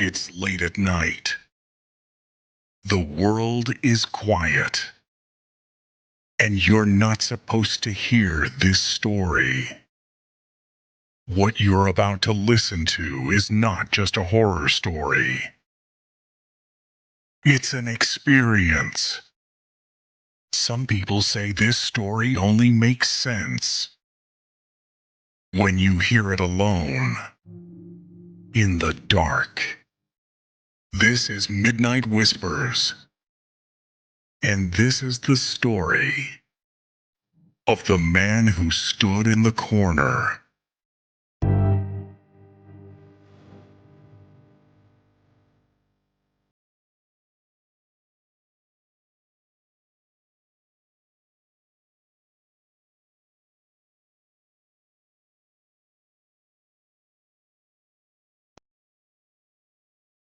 It's late at night. The world is quiet. And you're not supposed to hear this story. What you're about to listen to is not just a horror story. It's an experience. Some people say this story only makes sense when you hear it alone, in the dark. This is Midnight Whispers, and this is the story of the man who stood in the corner.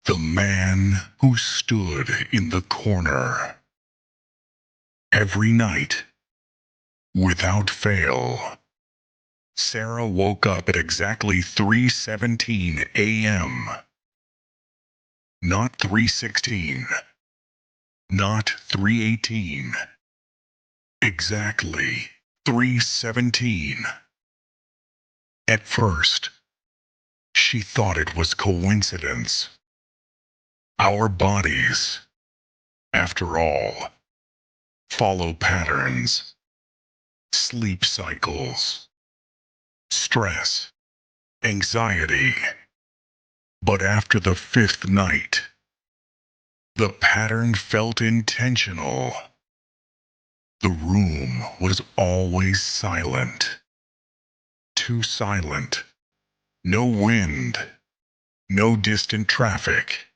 The man who stood in the corner. Every night, without fail, Sarah woke up at exactly 3:17 a.m. Not 3:16. Not 3:18. Exactly 3:17. At first, she thought it was coincidence. Our bodies, after all, follow patterns, sleep cycles, stress, anxiety. But after the fifth night, the pattern felt intentional. The room was always silent. Too silent. No wind. No distant traffic.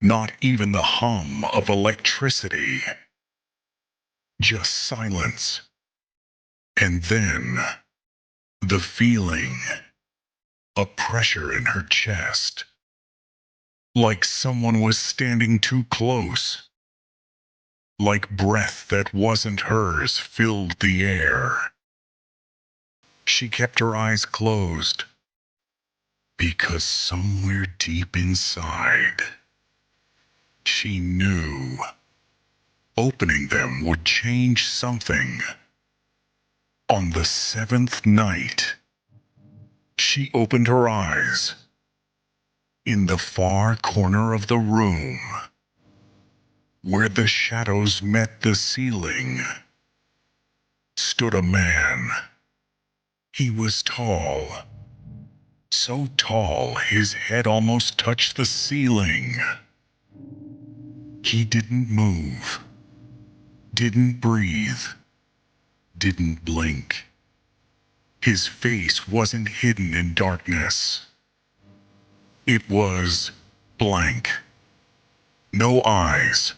Not even the hum of electricity. Just silence. And then, the feeling. A pressure in her chest. Like someone was standing too close. Like breath that wasn't hers filled the air. She kept her eyes closed. Because somewhere deep inside, she knew opening them would change something. On the seventh night, she opened her eyes. In the far corner of the room, where the shadows met the ceiling, stood a man. He was tall. So tall his head almost touched the ceiling. He didn't move. Didn't breathe. Didn't blink. His face wasn't hidden in darkness. It was blank. No eyes.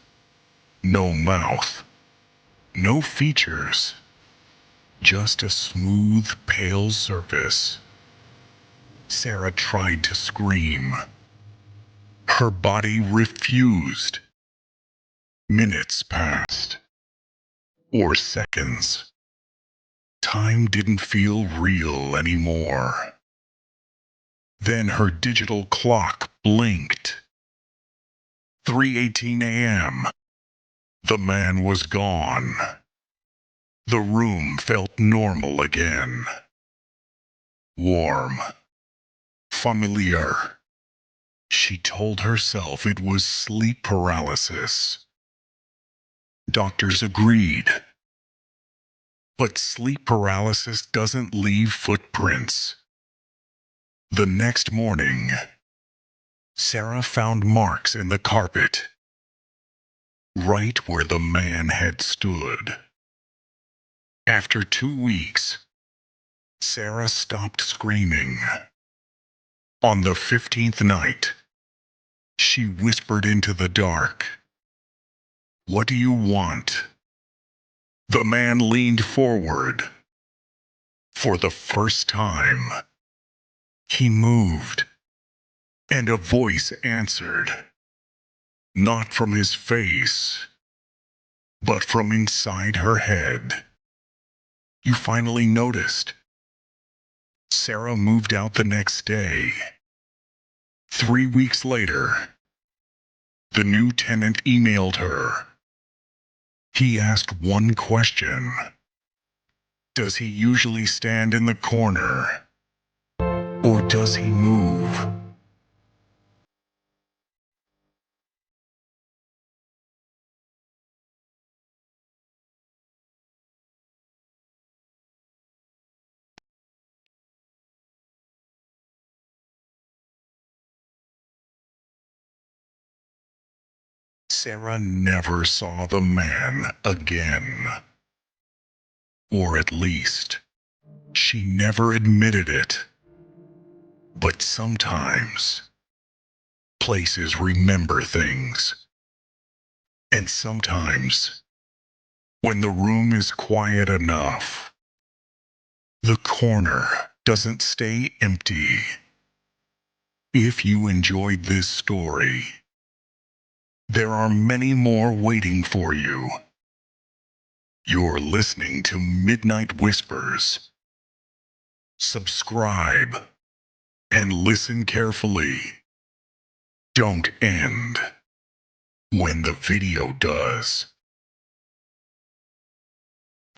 No mouth. No features. Just a smooth, pale surface. Sarah tried to scream. Her body refused. Minutes passed. Or seconds. Time didn't feel real anymore. Then her digital clock blinked. 3:18 a.m. The man was gone. The room felt normal again. Warm. Familiar. She told herself it was sleep paralysis. Doctors agreed. But sleep paralysis doesn't leave footprints. The next morning, Sarah found marks in the carpet, right where the man had stood. After 2 weeks, Sarah stopped screaming. On the 15th night, she whispered into the dark, "What do you want?" The man leaned forward. For the first time, he moved, and a voice answered. Not from his face, but from inside her head. "You finally noticed." Sarah moved out the next day. 3 weeks later, the new tenant emailed her. He asked one question. Does he usually stand in the corner? Or does he move? Sarah never saw the man again. Or at least, she never admitted it. But sometimes, places remember things. And sometimes, when the room is quiet enough, the corner doesn't stay empty. If you enjoyed this story, there are many more waiting for you. You're listening to Midnight Whispers. Subscribe and listen carefully. Don't end when the video does.